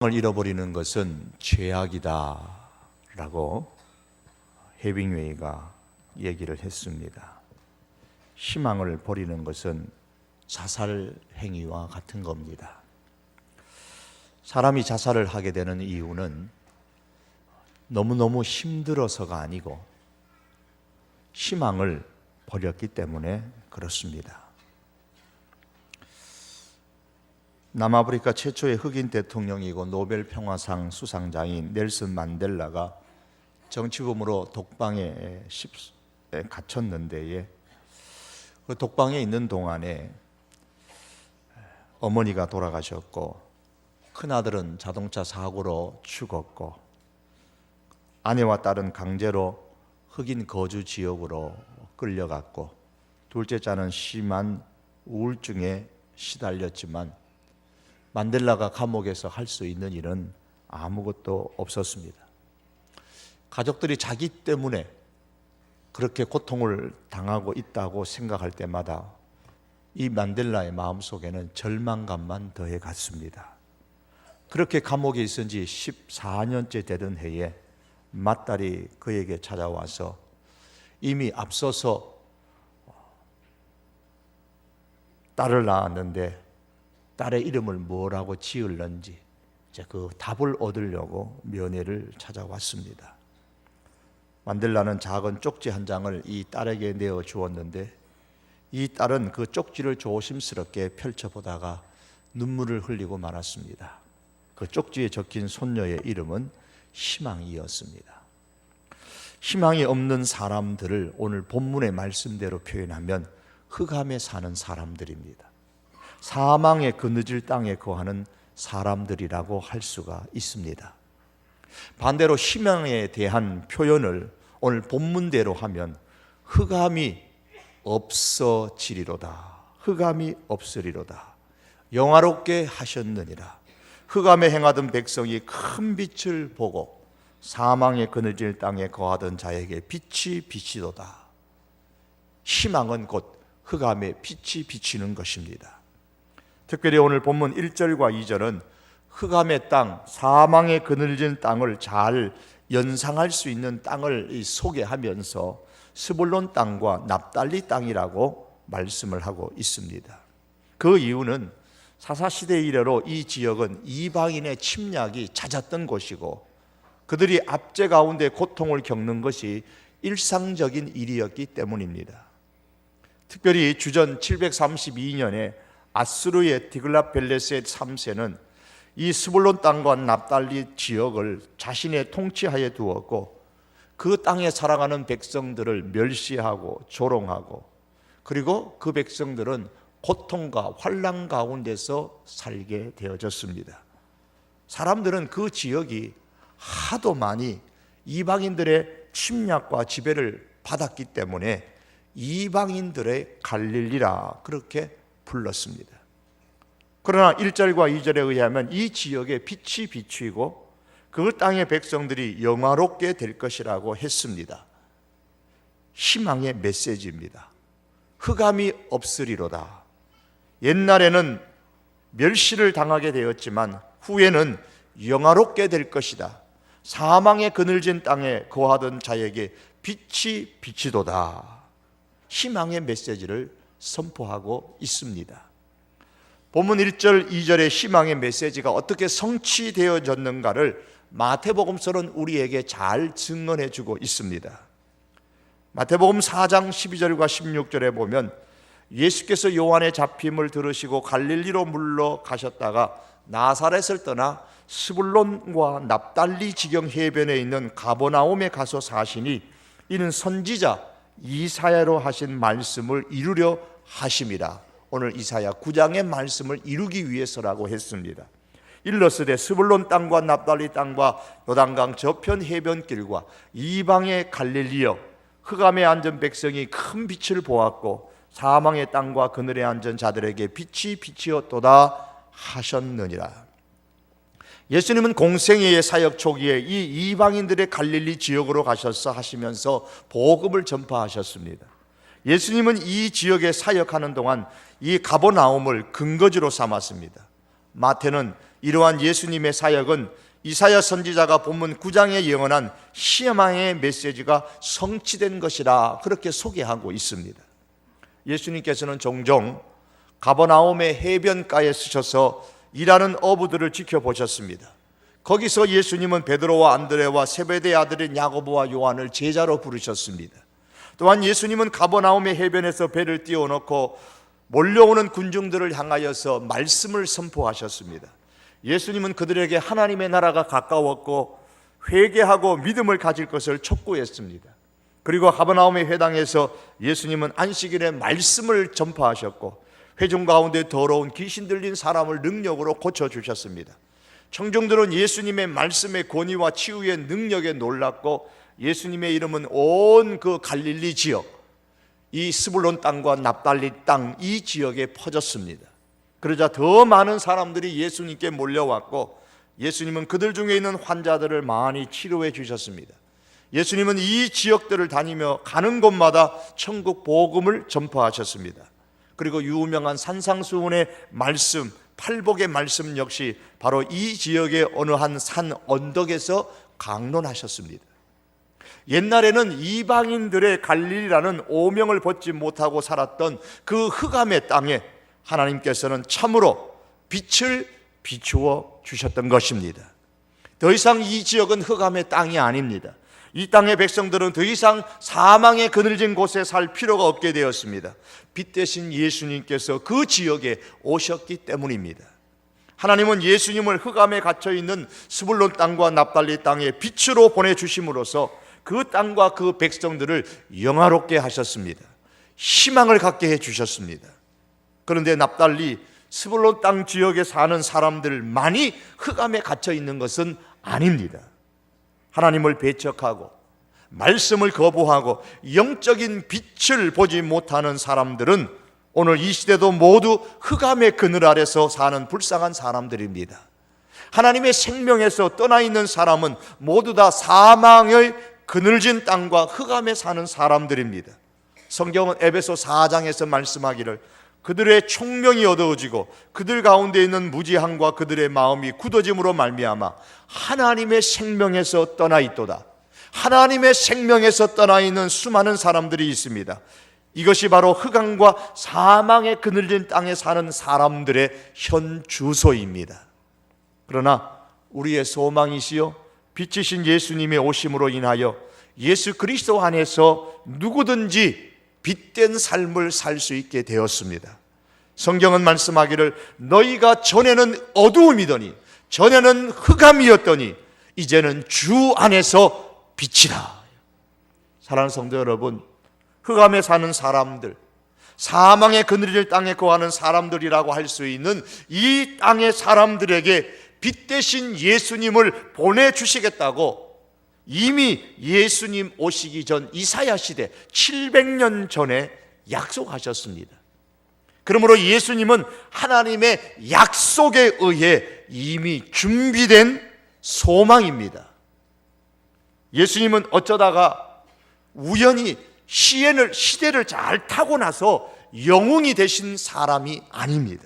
을 잃어버리는 것은 죄악이다 라고 헤밍웨이가 얘기를 했습니다. 희망을 버리는 것은 자살 행위와 같은 겁니다. 사람이 자살을 하게 되는 이유는 너무너무 힘들어서가 아니고 희망을 버렸기 때문에 그렇습니다. 남아프리카 최초의 흑인 대통령이고 노벨 평화상 수상자인 넬슨 만델라가 정치범으로 독방에 갇혔는데 그 독방에 있는 동안에 어머니가 돌아가셨고 큰아들은 자동차 사고로 죽었고 아내와 딸은 강제로 흑인 거주 지역으로 끌려갔고 둘째자는 심한 우울증에 시달렸지만 만델라가 감옥에서 할 수 있는 일은 아무것도 없었습니다. 가족들이 자기 때문에 그렇게 고통을 당하고 있다고 생각할 때마다 이 만델라의 마음속에는 절망감만 더해 갔습니다. 그렇게 감옥에 있은 지 14년째 되던 해에 맏딸이 그에게 찾아와서 이미 앞서서 딸을 낳았는데 딸의 이름을 뭐라고 지을는지 그 답을 얻으려고 면회를 찾아왔습니다. 만델라는 작은 쪽지 한 장을 이 딸에게 내어 주었는데 이 딸은 그 쪽지를 조심스럽게 펼쳐보다가 눈물을 흘리고 말았습니다. 그 쪽지에 적힌 손녀의 이름은 희망이었습니다. 희망이 없는 사람들을 오늘 본문의 말씀대로 표현하면 흑암에 사는 사람들입니다. 사망의 그늘질 땅에 거하는 사람들이라고 할 수가 있습니다. 반대로 희망에 대한 표현을 오늘 본문대로 하면 흑암이 없어지리로다. 흑암이 없으리로다. 영화롭게 하셨느니라. 흑암에 행하던 백성이 큰 빛을 보고 사망의 그늘질 땅에 거하던 자에게 빛이 비치도다. 희망은 곧 흑암에 빛이 비치는 것입니다. 특별히 오늘 본문 1절과 2절은 흑암의 땅, 사망의 그늘진 땅을 잘 연상할 수 있는 땅을 소개하면서 스불론 땅과 납달리 땅이라고 말씀을 하고 있습니다. 그 이유는 사사시대 이래로 이 지역은 이방인의 침략이 잦았던 곳이고 그들이 압제 가운데 고통을 겪는 것이 일상적인 일이었기 때문입니다. 특별히 주전 732년에 아수르의 디글랏벨레셋 3세는 이 스불론 땅과 납달리 지역을 자신의 통치하에 두었고 그 땅에 살아가는 백성들을 멸시하고 조롱하고 그리고 그 백성들은 고통과 환난 가운데서 살게 되어졌습니다. 사람들은 그 지역이 하도 많이 이방인들의 침략과 지배를 받았기 때문에 이방인들의 갈릴리라 그렇게 불렀습니다. 그러나 1절과 2절에 의하면 이 지역에 빛이 비추이고 그 땅의 백성들이 영화롭게 될 것이라고 했습니다. 희망의 메시지입니다. 흑암이 없으리로다. 옛날에는 멸시를 당하게 되었지만 후에는 영화롭게 될 것이다. 사망의 그늘진 땅에 거하던 자에게 빛이 비치도다. 희망의 메시지를 선포하고 있습니다. 본문 1절, 2절의 희망의 메시지가 어떻게 성취되어졌는가를 마태복음서는 우리에게 잘 증언해 주고 있습니다. 마태복음 4장 12절과 16절에 보면 예수께서 요한의 잡힘을 들으시고 갈릴리로 물러가셨다가 나사렛을 떠나 스불론과 납달리 지경 해변에 있는 가버나움에 가서 사시니 이는 선지자 이사야로 하신 말씀을 이루려 하심이라. 오늘 이사야 9장의 말씀을 이루기 위해서라고 했습니다. 일러스되 스불론 땅과 납달리 땅과 요단강 저편 해변길과 이방의 갈릴리여 흑암에 앉은 백성이 큰 빛을 보았고 사망의 땅과 그늘에 앉은 자들에게 빛이 비치었도다 하셨느니라. 예수님은 공생애의 사역 초기에 이 이방인들의 갈릴리 지역으로 가셔서 하시면서 복음을 전파하셨습니다. 예수님은 이 지역에 사역하는 동안 이 가버나움을 근거지로 삼았습니다. 마태는 이러한 예수님의 사역은 이사야 선지자가 본문 9장에 예언한 희망의 메시지가 성취된 것이라 그렇게 소개하고 있습니다. 예수님께서는 종종 가버나움의 해변가에 서셔서 일하는 어부들을 지켜보셨습니다. 거기서 예수님은 베드로와 안드레와 세베대의 아들인 야고보와 요한을 제자로 부르셨습니다. 또한 예수님은 가버나움의 해변에서 배를 띄워놓고 몰려오는 군중들을 향하여서 말씀을 선포하셨습니다. 예수님은 그들에게 하나님의 나라가 가까웠고 회개하고 믿음을 가질 것을 촉구했습니다. 그리고 가버나움의 회당에서 예수님은 안식일에 말씀을 전파하셨고 회중 가운데 더러운 귀신 들린 사람을 능력으로 고쳐주셨습니다. 청중들은 예수님의 말씀의 권위와 치유의 능력에 놀랐고 예수님의 이름은 온 그 갈릴리 지역, 이 스불론 땅과 납달리 땅 이 지역에 퍼졌습니다. 그러자 더 많은 사람들이 예수님께 몰려왔고 예수님은 그들 중에 있는 환자들을 많이 치료해 주셨습니다. 예수님은 이 지역들을 다니며 가는 곳마다 천국 복음을 전파하셨습니다. 그리고 유명한 산상수훈의 말씀, 팔복의 말씀 역시 바로 이 지역의 어느 한 산 언덕에서 강론하셨습니다. 옛날에는 이방인들의 갈릴리라는 오명을 벗지 못하고 살았던 그 흑암의 땅에 하나님께서는 참으로 빛을 비추어 주셨던 것입니다. 더 이상 이 지역은 흑암의 땅이 아닙니다. 이 땅의 백성들은 더 이상 사망의 그늘진 곳에 살 필요가 없게 되었습니다. 빛 대신 예수님께서 그 지역에 오셨기 때문입니다. 하나님은 예수님을 흑암에 갇혀있는 스불론 땅과 납달리 땅에 빛으로 보내주심으로써 그 땅과 그 백성들을 영화롭게 하셨습니다. 희망을 갖게 해주셨습니다. 그런데 납달리 스불론 땅 지역에 사는 사람들만이 흑암에 갇혀 있는 것은 아닙니다. 하나님을 배척하고 말씀을 거부하고 영적인 빛을 보지 못하는 사람들은 오늘 이 시대도 모두 흑암의 그늘 아래서 사는 불쌍한 사람들입니다. 하나님의 생명에서 떠나 있는 사람은 모두 다 사망의 그늘진 땅과 흑암에 사는 사람들입니다. 성경은 에베소 4장에서 말씀하기를 그들의 총명이 어두워지고 그들 가운데 있는 무지함과 그들의 마음이 굳어짐으로 말미암아 하나님의 생명에서 떠나 있도다. 하나님의 생명에서 떠나 있는 수많은 사람들이 있습니다. 이것이 바로 흑암과 사망의 그늘진 땅에 사는 사람들의 현 주소입니다. 그러나 우리의 소망이시요 빛이신 예수님의 오심으로 인하여 예수 그리스도 안에서 누구든지 빛된 삶을 살 수 있게 되었습니다. 성경은 말씀하기를 너희가 전에는 어두움이더니 전에는 흑암이었더니 이제는 주 안에서 빛이라. 사랑하는 성도 여러분, 흑암에 사는 사람들, 사망의 그늘질 땅에 거하는 사람들이라고 할 수 있는 이 땅의 사람들에게 빛 대신 예수님을 보내주시겠다고 이미 예수님 오시기 전 이사야 시대 700년 전에 약속하셨습니다. 그러므로 예수님은 하나님의 약속에 의해 이미 준비된 소망입니다. 예수님은 어쩌다가 우연히 시대를 잘 타고 나서 영웅이 되신 사람이 아닙니다.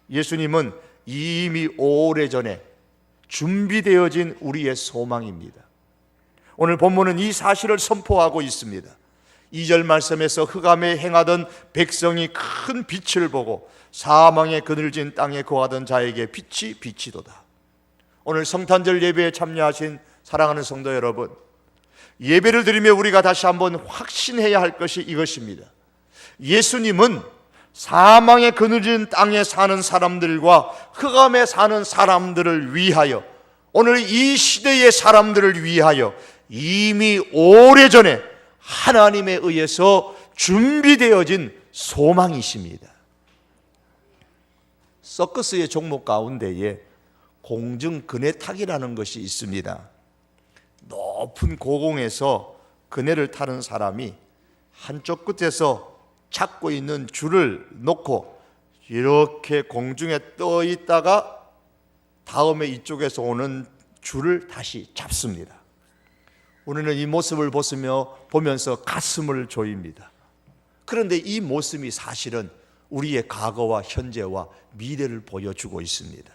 예수님은 이미 오래전에 준비되어진 우리의 소망입니다. 오늘 본문은 이 사실을 선포하고 있습니다. 2절 말씀에서 흑암에 행하던 백성이 큰 빛을 보고 사망의 그늘진 땅에 거하던 자에게 빛이 비치도다. 오늘 성탄절 예배에 참여하신 사랑하는 성도 여러분, 예배를 드리며 우리가 다시 한번 확신해야 할 것이 이것입니다. 예수님은 사망의 그늘진 땅에 사는 사람들과 흑암에 사는 사람들을 위하여, 오늘 이 시대의 사람들을 위하여 이미 오래전에 하나님에 의해서 준비되어진 소망이십니다. 서커스의 종목 가운데에 공중 그네타기라는 것이 있습니다. 높은 고공에서 그네를 타는 사람이 한쪽 끝에서 잡고 있는 줄을 놓고 이렇게 공중에 떠 있다가 다음에 이쪽에서 오는 줄을 다시 잡습니다. 우리는 이 모습을 보면서 가슴을 조입니다. 그런데 이 모습이 사실은 우리의 과거와 현재와 미래를 보여주고 있습니다.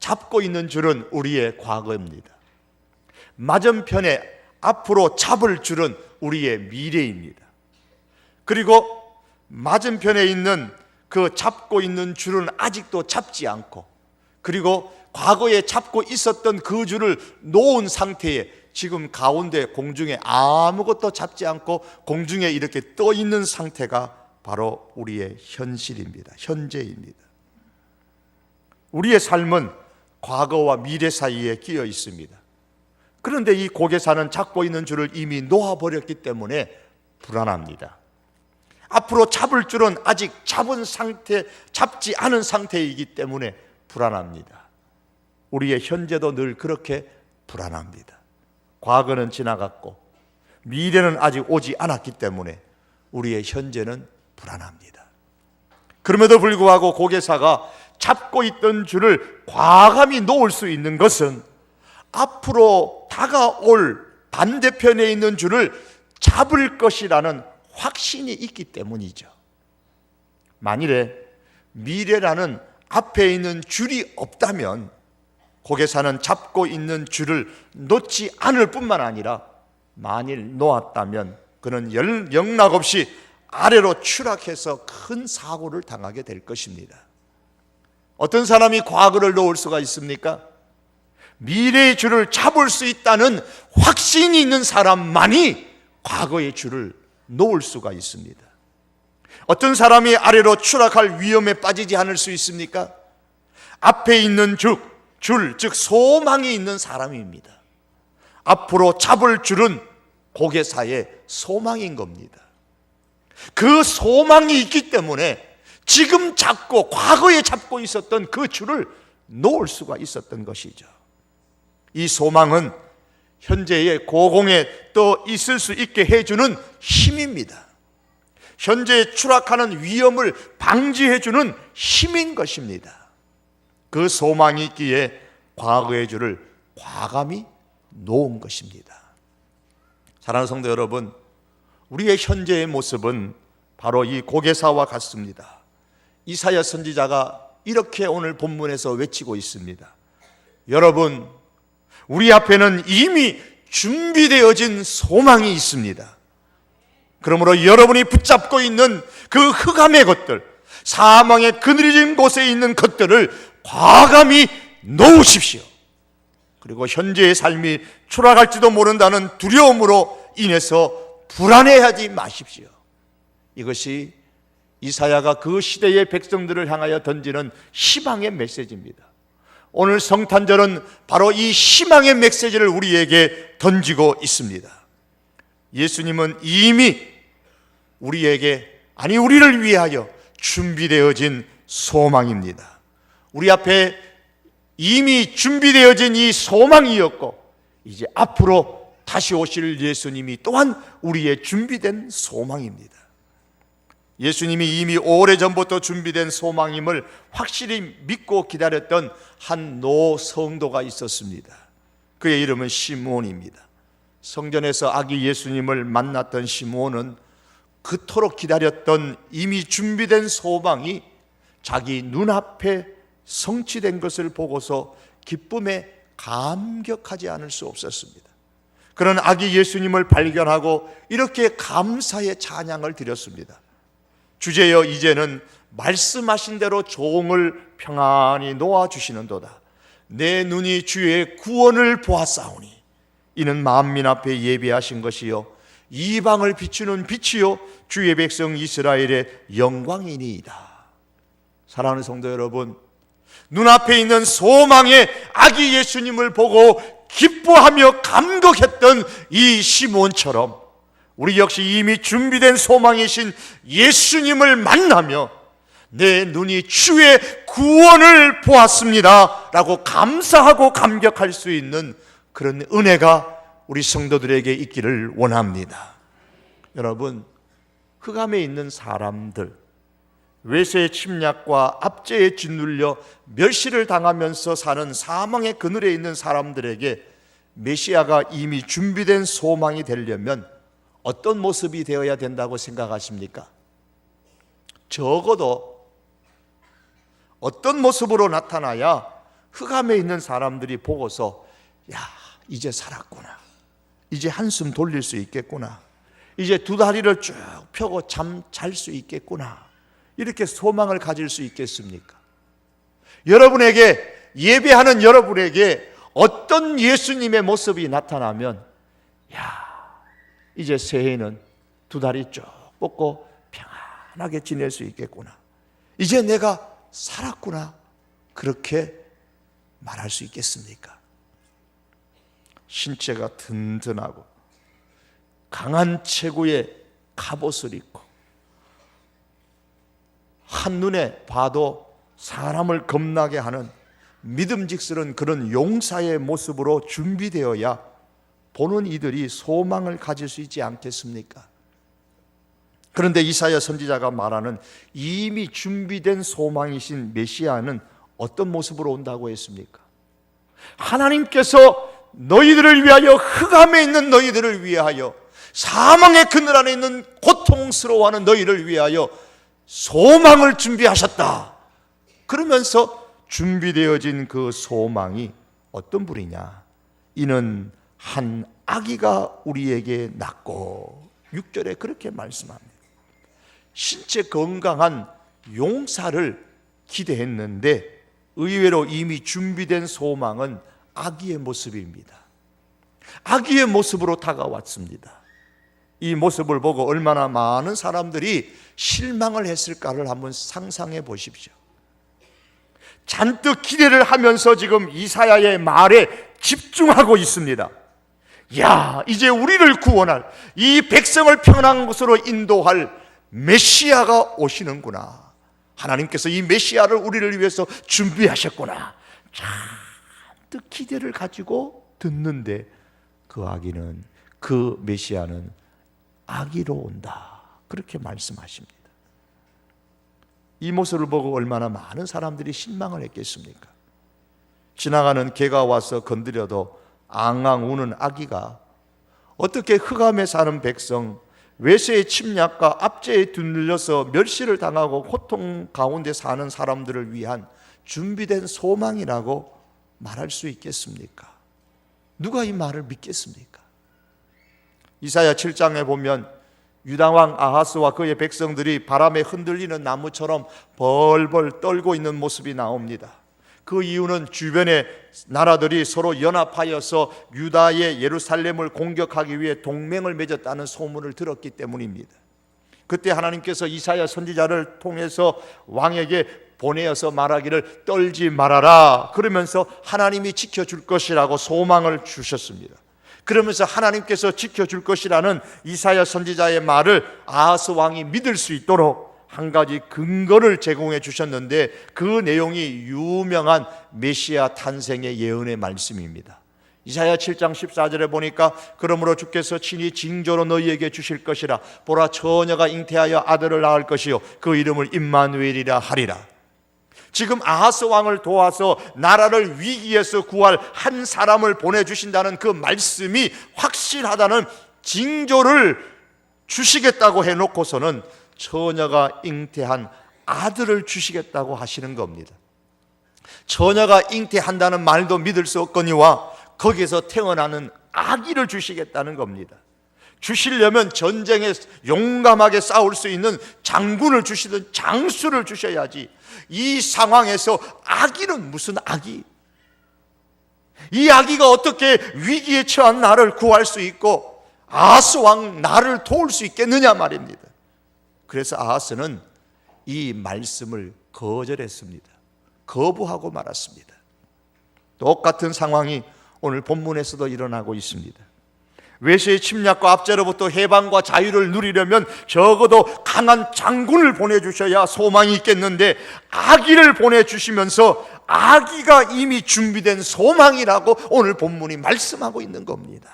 잡고 있는 줄은 우리의 과거입니다. 맞은편에 앞으로 잡을 줄은 우리의 미래입니다. 그리고 맞은편에 있는 그 잡고 있는 줄은 아직도 잡지 않고, 그리고 과거에 잡고 있었던 그 줄을 놓은 상태에 지금 가운데 공중에 아무것도 잡지 않고 공중에 이렇게 떠 있는 상태가 바로 우리의 현실입니다. 현재입니다. 우리의 삶은 과거와 미래 사이에 끼어 있습니다. 그런데 이 고개사는 잡고 있는 줄을 이미 놓아버렸기 때문에 불안합니다. 앞으로 잡을 줄은 아직 잡지 않은 상태이기 때문에 불안합니다. 우리의 현재도 늘 그렇게 불안합니다. 과거는 지나갔고 미래는 아직 오지 않았기 때문에 우리의 현재는 불안합니다. 그럼에도 불구하고 고개사가 잡고 있던 줄을 과감히 놓을 수 있는 것은 앞으로 다가올 반대편에 있는 줄을 잡을 것이라는 확신이 있기 때문이죠. 만일에 미래라는 앞에 있는 줄이 없다면 고개사는 잡고 있는 줄을 놓지 않을 뿐만 아니라 만일 놓았다면 그는 영락없이 아래로 추락해서 큰 사고를 당하게 될 것입니다. 어떤 사람이 과거를 놓을 수가 있습니까? 미래의 줄을 잡을 수 있다는 확신이 있는 사람만이 과거의 줄을 놓을 수가 있습니다. 어떤 사람이 아래로 추락할 위험에 빠지지 않을 수 있습니까? 앞에 있는 줄, 즉 소망이 있는 사람입니다. 앞으로 잡을 줄은 고개사의 소망인 겁니다. 그 소망이 있기 때문에 지금 잡고 과거에 잡고 있었던 그 줄을 놓을 수가 있었던 것이죠. 이 소망은 현재의 고공에 떠 있을 수 있게 해주는 힘입니다. 현재에 추락하는 위험을 방지해주는 힘인 것입니다. 그 소망이 있기에 과거의 줄을 과감히 놓은 것입니다. 사랑하는 성도 여러분, 우리의 현재의 모습은 바로 이 고개사와 같습니다. 이사야 선지자가 이렇게 오늘 본문에서 외치고 있습니다. 여러분, 우리 앞에는 이미 준비되어진 소망이 있습니다. 그러므로 여러분이 붙잡고 있는 그 흑암의 것들, 사망의 그늘진 곳에 있는 것들을 과감히 놓으십시오. 그리고 현재의 삶이 추락할지도 모른다는 두려움으로 인해서 불안해하지 마십시오. 이것이 이사야가 그 시대의 백성들을 향하여 던지는 희망의 메시지입니다. 오늘 성탄절은 바로 이 희망의 메시지를 우리에게 던지고 있습니다. 예수님은 이미 우리를 위하여 준비되어진 소망입니다. 우리 앞에 이미 준비되어진 이 소망이었고, 이제 앞으로 다시 오실 예수님이 또한 우리의 준비된 소망입니다. 예수님이 이미 오래전부터 준비된 소망임을 확실히 믿고 기다렸던 한 노성도가 있었습니다. 그의 이름은 시므온입니다. 성전에서 아기 예수님을 만났던 시므온은 그토록 기다렸던 이미 준비된 소망이 자기 눈앞에 성취된 것을 보고서 기쁨에 감격하지 않을 수 없었습니다. 그런 아기 예수님을 발견하고 이렇게 감사의 찬양을 드렸습니다. 주제여 이제는 말씀하신 대로 종을 평안히 놓아주시는도다. 내 눈이 주의 구원을 보았사오니 이는 만민 앞에 예비하신 것이요 이방을 비추는 빛이요 주의 백성 이스라엘의 영광이니이다. 사랑하는 성도 여러분, 눈앞에 있는 소망의 아기 예수님을 보고 기뻐하며 감격했던 이 시몬처럼 우리 역시 이미 준비된 소망이신 예수님을 만나며 내 눈이 주의 구원을 보았습니다 라고 감사하고 감격할 수 있는 그런 은혜가 우리 성도들에게 있기를 원합니다. 여러분, 흑암에 있는 사람들, 외세의 침략과 압제에 짓눌려 멸시를 당하면서 사는 사망의 그늘에 있는 사람들에게 메시아가 이미 준비된 소망이 되려면 어떤 모습이 되어야 된다고 생각하십니까? 적어도 어떤 모습으로 나타나야 흑암에 있는 사람들이 보고서 야, 이제 살았구나, 이제 한숨 돌릴 수 있겠구나, 이제 두 다리를 쭉 펴고 잠 잘 수 있겠구나, 이렇게 소망을 가질 수 있겠습니까? 여러분에게, 예배하는 여러분에게 어떤 예수님의 모습이 나타나면 야, 이제 새해는 두 다리 쭉 뻗고 평안하게 지낼 수 있겠구나, 이제 내가 살았구나, 그렇게 말할 수 있겠습니까? 신체가 든든하고 강한 체구의 갑옷을 입고 한눈에 봐도 사람을 겁나게 하는 믿음직스러운 그런 용사의 모습으로 준비되어야 보는 이들이 소망을 가질 수 있지 않겠습니까? 그런데 이사야 선지자가 말하는 이미 준비된 소망이신 메시아는 어떤 모습으로 온다고 했습니까? 하나님께서 너희들을 위하여, 흑암에 있는 너희들을 위하여, 사망의 그늘 안에 있는 고통스러워하는 너희를 위하여 소망을 준비하셨다. 그러면서 준비되어진 그 소망이 어떤 분이냐? 이는 한 아기가 우리에게 낳고, 6절에 그렇게 말씀합니다. 신체 건강한 용사를 기대했는데 의외로 이미 준비된 소망은 아기의 모습입니다. 아기의 모습으로 다가왔습니다. 이 모습을 보고 얼마나 많은 사람들이 실망을 했을까를 한번 상상해 보십시오. 잔뜩 기대를 하면서 지금 이사야의 말에 집중하고 있습니다. 야, 이제 우리를 구원할, 이 백성을 평안한 곳으로 인도할 메시아가 오시는구나. 하나님께서 이 메시아를 우리를 위해서 준비하셨구나. 잔뜩 기대를 가지고 듣는데 그 아기는, 그 메시아는 아기로 온다, 그렇게 말씀하십니다. 이 모습을 보고 얼마나 많은 사람들이 실망을 했겠습니까? 지나가는 개가 와서 건드려도 앙앙 우는 아기가 어떻게 흑암에 사는 백성, 외세의 침략과 압제에 뒤눌려서 멸시를 당하고 고통 가운데 사는 사람들을 위한 준비된 소망이라고 말할 수 있겠습니까? 누가 이 말을 믿겠습니까? 이사야 7장에 보면 유다왕 아하스와 그의 백성들이 바람에 흔들리는 나무처럼 벌벌 떨고 있는 모습이 나옵니다. 그 이유는 주변의 나라들이 서로 연합하여서 유다의 예루살렘을 공격하기 위해 동맹을 맺었다는 소문을 들었기 때문입니다. 그때 하나님께서 이사야 선지자를 통해서 왕에게 보내어서 말하기를 떨지 말아라, 그러면서 하나님이 지켜줄 것이라고 소망을 주셨습니다. 그러면서 하나님께서 지켜줄 것이라는 이사야 선지자의 말을 아하스 왕이 믿을 수 있도록 한 가지 근거를 제공해 주셨는데, 그 내용이 유명한 메시아 탄생의 예언의 말씀입니다. 이사야 7장 14절에 보니까 그러므로 주께서 친히 징조로 너희에게 주실 것이라. 보라, 처녀가 잉태하여 아들을 낳을 것이요 그 이름을 임마누엘이라 하리라. 지금 아하스 왕을 도와서 나라를 위기에서 구할 한 사람을 보내주신다는 그 말씀이 확실하다는 징조를 주시겠다고 해놓고서는 처녀가 잉태한 아들을 주시겠다고 하시는 겁니다. 처녀가 잉태한다는 말도 믿을 수 없거니와 거기에서 태어나는 아기를 주시겠다는 겁니다. 주시려면 전쟁에 용감하게 싸울 수 있는 장군을 주시든 장수를 주셔야지, 이 상황에서 아기는 무슨 아기? 이 아기가 어떻게 위기에 처한 나를 구할 수 있고 아하스 왕 나를 도울 수 있겠느냐 말입니다. 그래서 아하스는 이 말씀을 거절했습니다. 거부하고 말았습니다. 똑같은 상황이 오늘 본문에서도 일어나고 있습니다. 외세의 침략과 압제로부터 해방과 자유를 누리려면 적어도 강한 장군을 보내주셔야 소망이 있겠는데, 아기를 보내주시면서 아기가 이미 준비된 소망이라고 오늘 본문이 말씀하고 있는 겁니다.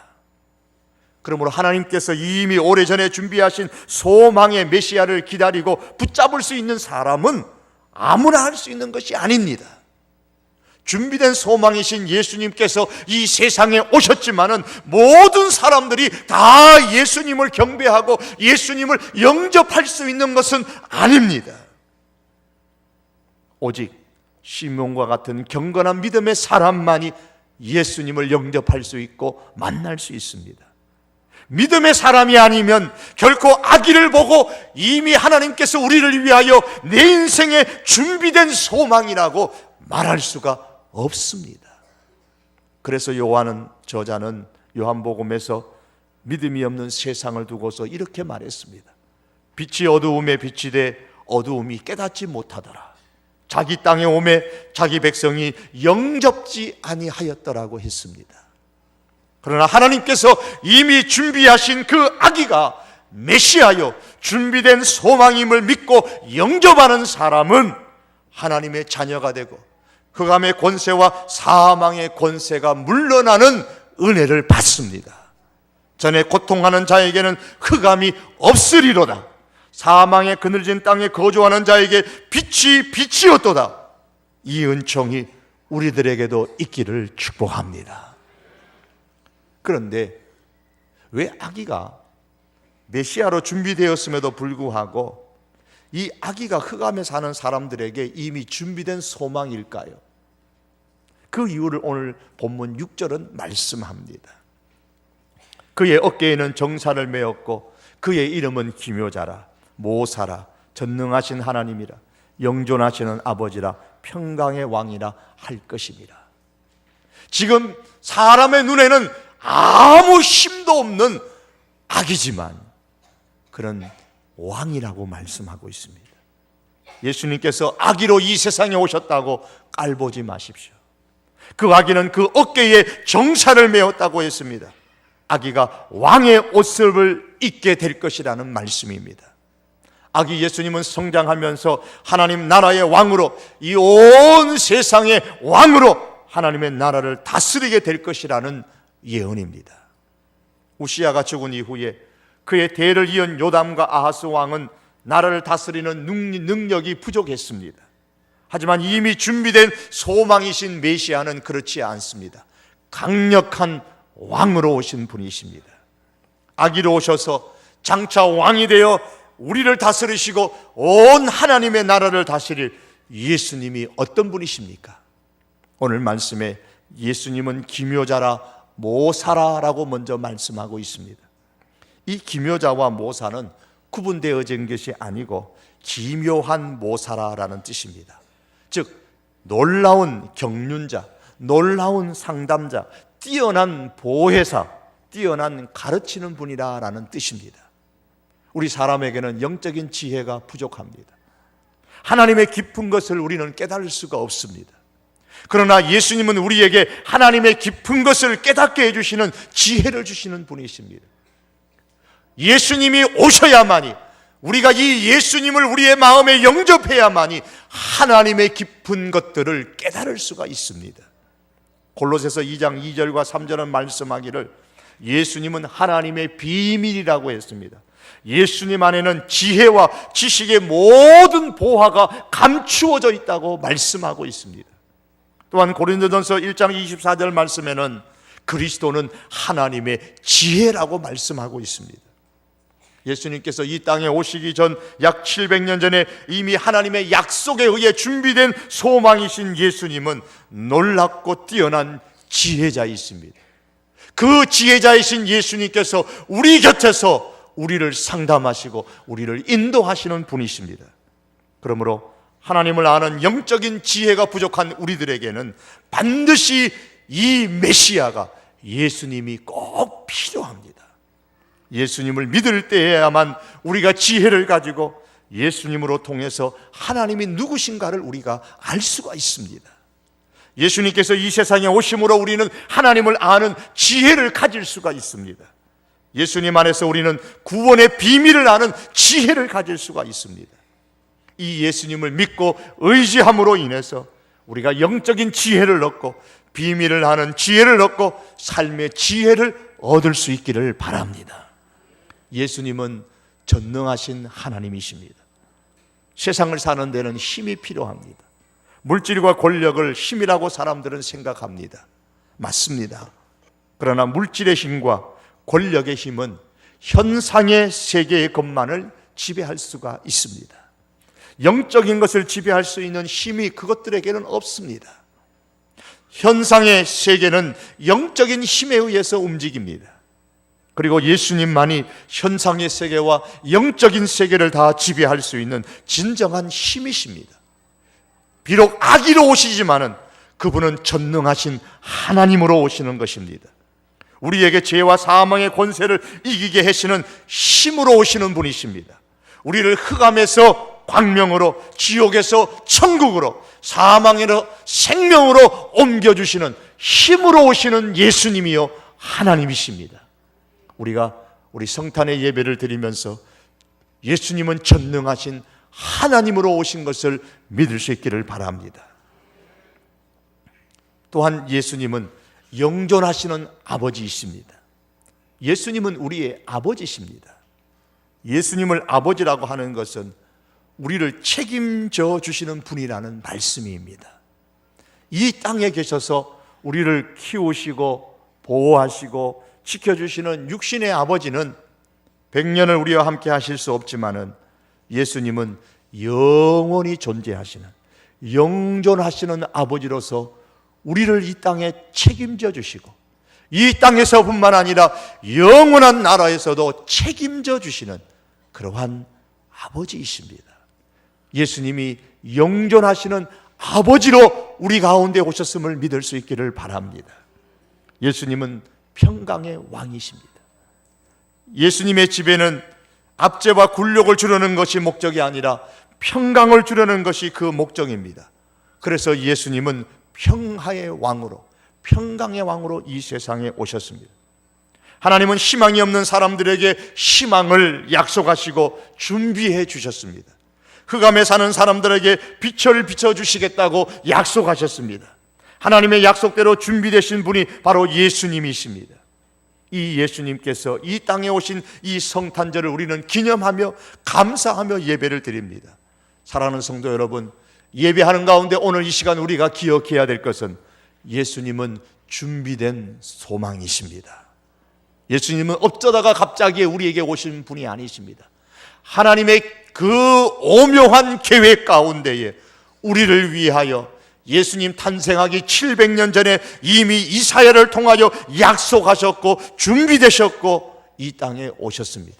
그러므로 하나님께서 이미 오래전에 준비하신 소망의 메시아를 기다리고 붙잡을 수 있는 사람은 아무나 할 수 있는 것이 아닙니다. 준비된 소망이신 예수님께서 이 세상에 오셨지만은 모든 사람들이 다 예수님을 경배하고 예수님을 영접할 수 있는 것은 아닙니다. 오직 시몬과 같은 경건한 믿음의 사람만이 예수님을 영접할 수 있고 만날 수 있습니다. 믿음의 사람이 아니면 결코 아기를 보고 이미 하나님께서 우리를 위하여 내 인생에 준비된 소망이라고 말할 수가 없습니다. 그래서 요한은 저자는 요한복음에서 믿음이 없는 세상을 두고서 이렇게 말했습니다. 빛이 어두움에 비치되 어두움이 깨닫지 못하더라. 자기 땅에 오매 자기 백성이 영접지 아니하였더라고 했습니다. 그러나 하나님께서 이미 준비하신 그 아기가 메시아요 준비된 소망임을 믿고 영접하는 사람은 하나님의 자녀가 되고 흑암의 권세와 사망의 권세가 물러나는 은혜를 받습니다. 전에 고통하는 자에게는 흑암이 없으리로다. 사망의 그늘진 땅에 거주하는 자에게 빛이 빛이었도다. 이 은총이 우리들에게도 있기를 축복합니다. 그런데 왜 아기가 메시아로 준비되었음에도 불구하고 이 아기가 흑암에 사는 사람들에게 이미 준비된 소망일까요? 그 이유를 오늘 본문 6절은 말씀합니다. 그의 어깨에는 정사를 메었고 그의 이름은 기묘자라 모사라 전능하신 하나님이라 영존하시는 아버지라 평강의 왕이라 할 것입니다. 지금 사람의 눈에는 아무 힘도 없는 아기지만 그런 왕이라고 말씀하고 있습니다. 예수님께서 아기로 이 세상에 오셨다고 깔보지 마십시오. 그 아기는 그 어깨에 정사를 메었다고 했습니다. 아기가 왕의 옷을 입게 될 것이라는 말씀입니다. 아기 예수님은 성장하면서 하나님 나라의 왕으로 이 온 세상의 왕으로 하나님의 나라를 다스리게 될 것이라는 예언입니다. 우시야가 죽은 이후에 그의 대를 이은 요담과 아하스 왕은 나라를 다스리는 능력이 부족했습니다. 하지만 이미 준비된 소망이신 메시아는 그렇지 않습니다. 강력한 왕으로 오신 분이십니다. 아기로 오셔서 장차 왕이 되어 우리를 다스리시고 온 하나님의 나라를 다스릴 예수님이 어떤 분이십니까? 오늘 말씀에 예수님은 기묘자라 모사라라고 먼저 말씀하고 있습니다. 이 기묘자와 모사는 구분되어진 것이 아니고 기묘한 모사라라는 뜻입니다. 즉 놀라운 경륜자, 놀라운 상담자, 뛰어난 보혜사, 뛰어난 가르치는 분이라는 뜻입니다. 우리 사람에게는 영적인 지혜가 부족합니다. 하나님의 깊은 것을 우리는 깨달을 수가 없습니다. 그러나 예수님은 우리에게 하나님의 깊은 것을 깨닫게 해주시는 지혜를 주시는 분이십니다. 예수님이 오셔야만이, 우리가 이 예수님을 우리의 마음에 영접해야만이 하나님의 깊은 것들을 깨달을 수가 있습니다. 골로새서 2장 2절과 3절은 말씀하기를 예수님은 하나님의 비밀이라고 했습니다. 예수님 안에는 지혜와 지식의 모든 보화가 감추어져 있다고 말씀하고 있습니다. 또한 고린도전서 1장 24절 말씀에는 그리스도는 하나님의 지혜라고 말씀하고 있습니다. 예수님께서 이 땅에 오시기 전 약 700년 전에 이미 하나님의 약속에 의해 준비된 소망이신 예수님은 놀랍고 뛰어난 지혜자이십니다. 그 지혜자이신 예수님께서 우리 곁에서 우리를 상담하시고 우리를 인도하시는 분이십니다. 그러므로 하나님을 아는 영적인 지혜가 부족한 우리들에게는 반드시 이 메시아가 예수님이 꼭 필요합니다. 예수님을 믿을 때에야만 우리가 지혜를 가지고 예수님으로 통해서 하나님이 누구신가를 우리가 알 수가 있습니다. 예수님께서 이 세상에 오심으로 우리는 하나님을 아는 지혜를 가질 수가 있습니다. 예수님 안에서 우리는 구원의 비밀을 아는 지혜를 가질 수가 있습니다. 이 예수님을 믿고 의지함으로 인해서 우리가 영적인 지혜를 얻고 비밀을 아는 지혜를 얻고 삶의 지혜를 얻을 수 있기를 바랍니다. 예수님은 전능하신 하나님이십니다. 세상을 사는 데는 힘이 필요합니다. 물질과 권력을 힘이라고 사람들은 생각합니다. 맞습니다. 그러나 물질의 힘과 권력의 힘은 현상의 세계의 것만을 지배할 수가 있습니다. 영적인 것을 지배할 수 있는 힘이 그것들에게는 없습니다. 현상의 세계는 영적인 힘에 의해서 움직입니다. 그리고 예수님만이 현상의 세계와 영적인 세계를 다 지배할 수 있는 진정한 힘이십니다. 비록 아기로 오시지만은 그분은 전능하신 하나님으로 오시는 것입니다. 우리에게 죄와 사망의 권세를 이기게 하시는 힘으로 오시는 분이십니다. 우리를 흑암에서 광명으로, 지옥에서 천국으로, 사망에서 생명으로 옮겨주시는 힘으로 오시는 예수님이요 하나님이십니다. 우리가 우리 성탄의 예배를 드리면서 예수님은 전능하신 하나님으로 오신 것을 믿을 수 있기를 바랍니다. 또한 예수님은 영존하시는 아버지이십니다. 예수님은 우리의 아버지십니다. 예수님을 아버지라고 하는 것은 우리를 책임져 주시는 분이라는 말씀입니다. 이 땅에 계셔서 우리를 키우시고 보호하시고 지켜주시는 육신의 아버지는 100년을 우리와 함께 하실 수 없지만은 예수님은 영원히 존재하시는 영존하시는 아버지로서 우리를 이 땅에 책임져 주시고 이 땅에서뿐만 아니라 영원한 나라에서도 책임져 주시는 그러한 아버지이십니다. 예수님이 영존하시는 아버지로 우리 가운데 오셨음을 믿을 수 있기를 바랍니다. 예수님은 평강의 왕이십니다. 예수님의 집에는 압제와 굴욕을 주려는 것이 목적이 아니라 평강을 주려는 것이 그 목적입니다. 그래서 예수님은 평화의 왕으로, 평강의 왕으로 이 세상에 오셨습니다. 하나님은 희망이 없는 사람들에게 희망을 약속하시고 준비해 주셨습니다. 흑암에 사는 사람들에게 빛을 비춰주시겠다고 약속하셨습니다. 하나님의 약속대로 준비되신 분이 바로 예수님이십니다. 이 예수님께서 이 땅에 오신 이 성탄절을 우리는 기념하며 감사하며 예배를 드립니다. 사랑하는 성도 여러분, 예배하는 가운데 오늘 이 시간 우리가 기억해야 될 것은 예수님은 준비된 소망이십니다. 예수님은 어쩌다가 갑자기 우리에게 오신 분이 아니십니다. 하나님의 그 오묘한 계획 가운데에 우리를 위하여 예수님 탄생하기 700년 전에 이미 이사야를 통하여 약속하셨고 준비되셨고 이 땅에 오셨습니다.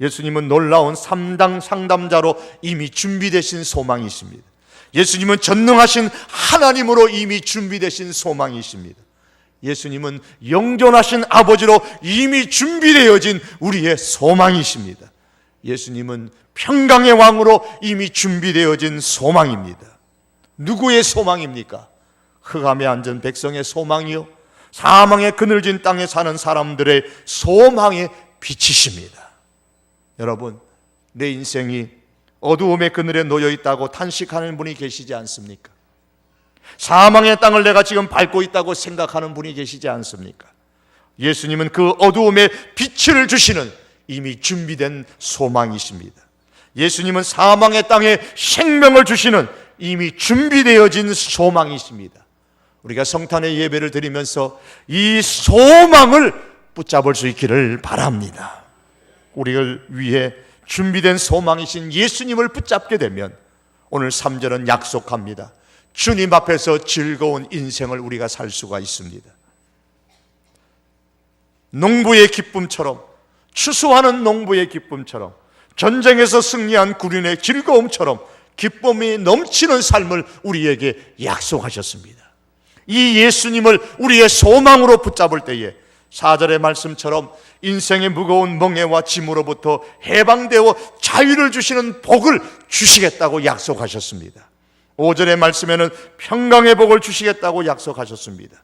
예수님은 놀라운 삼당 상담자로 이미 준비되신 소망이십니다. 예수님은 전능하신 하나님으로 이미 준비되신 소망이십니다. 예수님은 영존하신 아버지로 이미 준비되어진 우리의 소망이십니다. 예수님은 평강의 왕으로 이미 준비되어진 소망입니다. 누구의 소망입니까? 흑암에 앉은 백성의 소망이요, 사망의 그늘진 땅에 사는 사람들의 소망의 빛이십니다. 여러분, 내 인생이 어두움의 그늘에 놓여 있다고 탄식하는 분이 계시지 않습니까? 사망의 땅을 내가 지금 밟고 있다고 생각하는 분이 계시지 않습니까? 예수님은 그 어두움에 빛을 주시는 이미 준비된 소망이십니다. 예수님은 사망의 땅에 생명을 주시는 이미 준비되어진 소망이십니다. 우리가 성탄의 예배를 드리면서 이 소망을 붙잡을 수 있기를 바랍니다. 우리를 위해 준비된 소망이신 예수님을 붙잡게 되면 오늘 3절은 약속합니다. 주님 앞에서 즐거운 인생을 우리가 살 수가 있습니다. 농부의 기쁨처럼, 추수하는 농부의 기쁨처럼, 전쟁에서 승리한 군인의 즐거움처럼 기쁨이 넘치는 삶을 우리에게 약속하셨습니다. 이 예수님을 우리의 소망으로 붙잡을 때에 4절의 말씀처럼 인생의 무거운 멍에와 짐으로부터 해방되어 자유를 주시는 복을 주시겠다고 약속하셨습니다. 5절의 말씀에는 평강의 복을 주시겠다고 약속하셨습니다.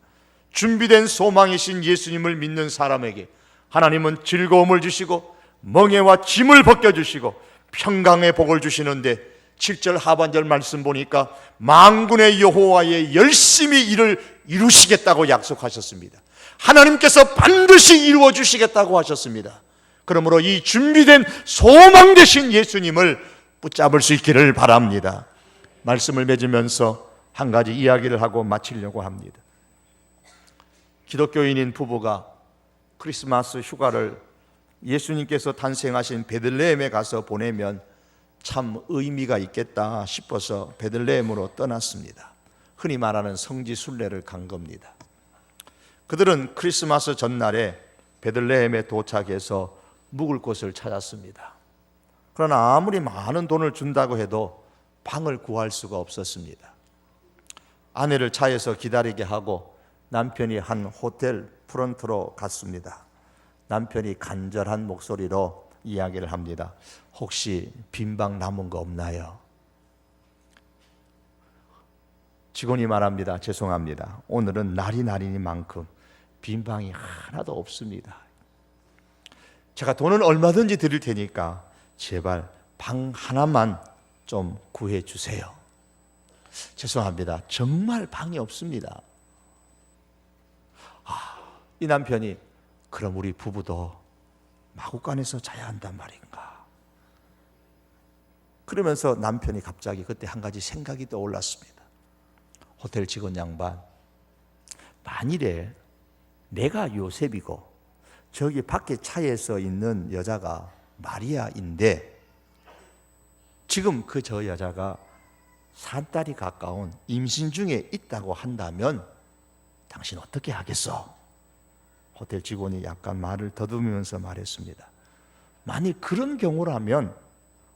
준비된 소망이신 예수님을 믿는 사람에게 하나님은 즐거움을 주시고 멍에와 짐을 벗겨주시고 평강의 복을 주시는데 7절 하반절 말씀 보니까 만군의 여호와의 열심히 일을 이루시겠다고 약속하셨습니다. 하나님께서 반드시 이루어 주시겠다고 하셨습니다. 그러므로 이 준비된 소망 되신 예수님을 붙잡을 수 있기를 바랍니다. 말씀을 맺으면서 한 가지 이야기를 하고 마치려고 합니다. 기독교인인 부부가 크리스마스 휴가를 예수님께서 탄생하신 베들레헴에 가서 보내면 참 의미가 있겠다 싶어서 베들레헴으로 떠났습니다. 흔히 말하는 성지 순례를 간 겁니다. 그들은 크리스마스 전날에 베들레헴에 도착해서 묵을 곳을 찾았습니다. 그러나 아무리 많은 돈을 준다고 해도 방을 구할 수가 없었습니다. 아내를 차에서 기다리게 하고 남편이 한 호텔 프런트로 갔습니다. 남편이 간절한 목소리로 이야기를 합니다. 혹시 빈방 남은 거 없나요? 직원이 말합니다. 죄송합니다. 오늘은 날이 날이니만큼 빈방이 하나도 없습니다. 제가 돈은 얼마든지 드릴 테니까 제발 방 하나만 좀 구해 주세요. 죄송합니다. 정말 방이 없습니다. 이 남편이 그럼 우리 부부도 마구간에서 자야 한단 말인가? 그러면서 남편이 갑자기 그때 한 가지 생각이 떠올랐습니다. 호텔 직원 양반, 만일에 내가 요셉이고 저기 밖에 차에서 있는 여자가 마리아인데 지금 그 저 여자가 산딸이 가까운 임신 중에 있다고 한다면 당신 어떻게 하겠어? 호텔 직원이 약간 말을 더듬으면서 말했습니다. 만일 그런 경우라면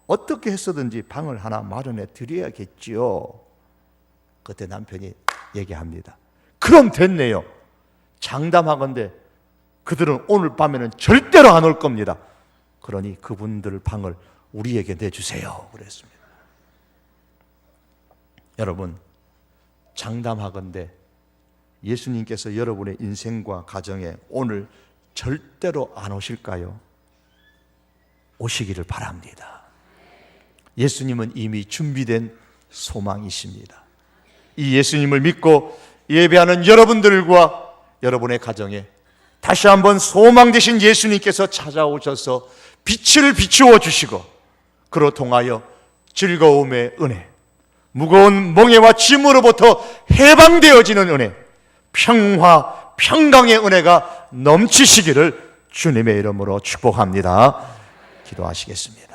어떻게 해서든지 방을 하나 마련해 드려야겠지요. 그때 남편이 얘기합니다. 그럼 됐네요. 장담하건대 그들은 오늘 밤에는 절대로 안 올 겁니다. 그러니 그분들 방을 우리에게 내주세요. 그랬습니다. 여러분, 장담하건대 예수님께서 여러분의 인생과 가정에 오늘 절대로 안 오실까요? 오시기를 바랍니다. 예수님은 이미 준비된 소망이십니다. 이 예수님을 믿고 예배하는 여러분들과 여러분의 가정에 다시 한번 소망 되신 예수님께서 찾아오셔서 빛을 비추어 주시고 그로 통하여 즐거움의 은혜, 무거운 멍에와 짐으로부터 해방되어지는 은혜, 평화, 평강의 은혜가 넘치시기를 주님의 이름으로 축복합니다. 기도하시겠습니다.